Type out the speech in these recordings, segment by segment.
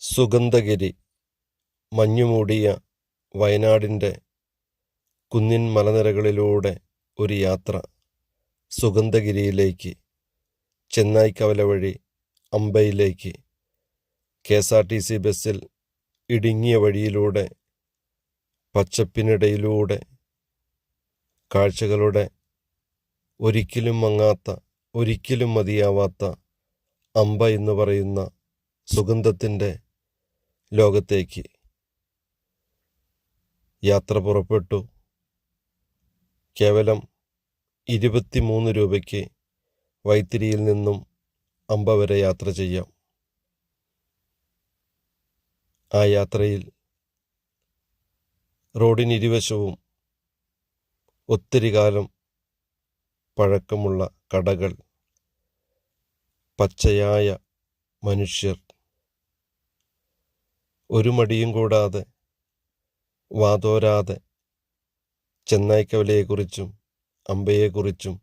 സുഗന്ധഗിരി മഞ്ഞുമൂടിയ വയനാടിൻ്റെ കുന്നിൻ മലനിരകളിലൂടെ ഒരു യാത്ര. സുഗന്ധഗിരിയിലേക്ക്, ചെന്നായ്ക്കവല വഴി അമ്പയിലേക്ക് KSRTC ബസ്സിൽ ഇടുങ്ങിയ വഴിയിലൂടെ, പച്ചപ്പിനിടയിലൂടെ, കാഴ്ചകളുടെ ഒരിക്കലും മങ്ങാത്ത, ഒരിക്കലും മതിയാവാത്ത അമ്പ എന്ന് പറയുന്ന സുഗന്ധത്തിൻ്റെ ലോകത്തേക്ക് യാത്ര പുറപ്പെട്ടു. കേവലം 23 രൂപയ്ക്ക് വൈത്തിരിയിൽ നിന്നും അമ്പ വരെ യാത്ര ചെയ്യാം. ആ യാത്രയിൽ റോഡിനിരുവശവും ഒത്തിരി കാലം പഴക്കമുള്ള കടകൾ, പച്ചയായ മനുഷ്യർ, ഒരു മടിയും കൂടാതെ വാതോരാതെ ചെന്നായ്ക്കവലയെക്കുറിച്ചും അമ്പയെക്കുറിച്ചും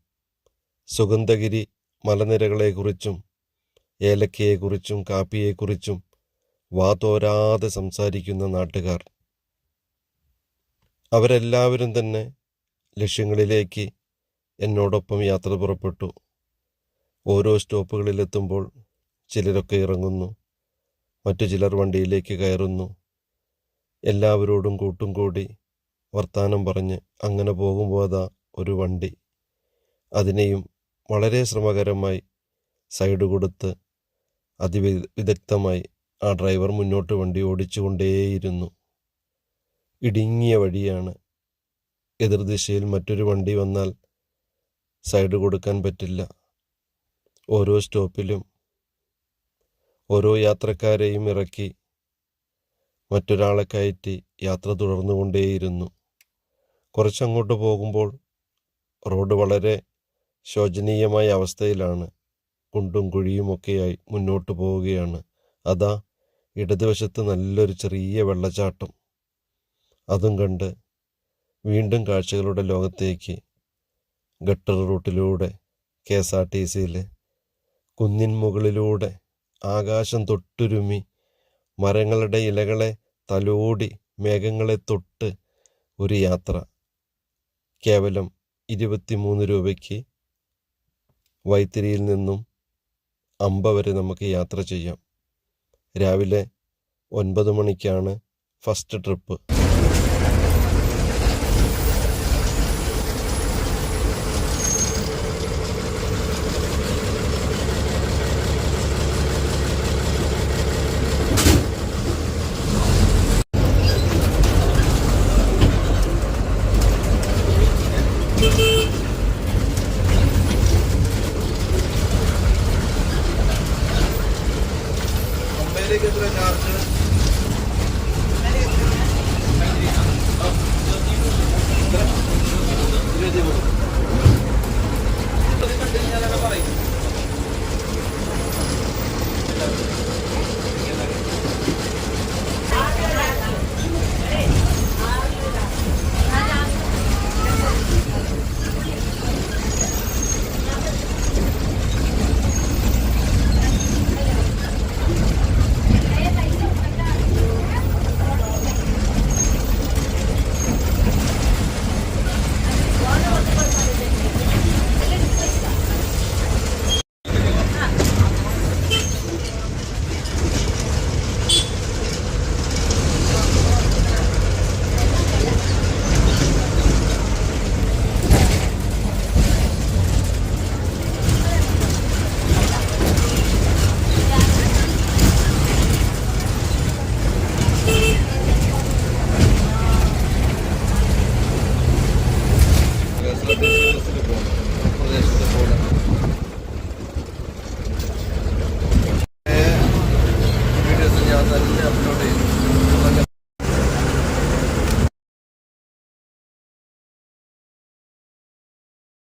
സുഗന്ധഗിരി മലനിരകളെക്കുറിച്ചും ഏലക്കയെക്കുറിച്ചും കാപ്പിയെക്കുറിച്ചും വാതോരാതെ സംസാരിക്കുന്ന നാട്ടുകാർ. അവരെല്ലാവരും തന്നെ ലക്ഷ്യങ്ങളിലേക്ക് എന്നോടൊപ്പം യാത്ര പുറപ്പെട്ടു. ഓരോ സ്റ്റോപ്പുകളിലെത്തുമ്പോൾ ചിലരൊക്കെ ഇറങ്ങുന്നു, മറ്റു ചിലർ വണ്ടിയിലേക്ക് കയറുന്നു. എല്ലാവരോടും കൂട്ടും കൂടി വർത്താനം പറഞ്ഞ് അങ്ങനെ പോകുമ്പോൾ അതാ ഒരു വണ്ടി. അതിനെയും വളരെ ശ്രമകരമായി സൈഡ് കൊടുത്ത് അതിവിദഗ്ധമായി ആ ഡ്രൈവർ മുന്നോട്ട് വണ്ടി ഓടിച്ചുകൊണ്ടേയിരുന്നു. ഇടുങ്ങിയ വഴിയാണ്. എതിർദിശയിൽ മറ്റൊരു വണ്ടി വന്നാൽ സൈഡ് കൊടുക്കാൻ പറ്റില്ല. ഓരോ സ്റ്റോപ്പിലും ഓരോ യാത്രക്കാരെയും ഇറക്കി മറ്റൊരാളെ കയറ്റി യാത്ര തുടർന്നുകൊണ്ടേയിരുന്നു. കുറച്ചങ്ങോട്ട് പോകുമ്പോൾ റോഡ് വളരെ ശോചനീയമായ അവസ്ഥയിലാണ്. കുണ്ടും കുഴിയുമൊക്കെയായി മുന്നോട്ട് പോവുകയാണ്. അതാ ഇടതുവശത്ത് നല്ലൊരു ചെറിയ വെള്ളച്ചാട്ടം. അതും കണ്ട് വീണ്ടും കാഴ്ചകളുടെ ലോകത്തേക്ക് ഗട്ടർ റൂട്ടിലൂടെ KSRTCയിൽ കുന്നിൻ മുകളിലൂടെ ആകാശം തൊട്ടുരുമി മരങ്ങളുടെ ഇലകളെ തലോടി മേഘങ്ങളെ തൊട്ട് ഒരു യാത്ര. കേവലം 23 രൂപയ്ക്ക് വൈത്തിരിയിൽ നിന്നും അമ്പ വരെ നമുക്ക് യാത്ര ചെയ്യാം. രാവിലെ 9 മണിക്കാണ് ഫസ്റ്റ് ട്രിപ്പ്. എത്ര ചാർജ്? പറയും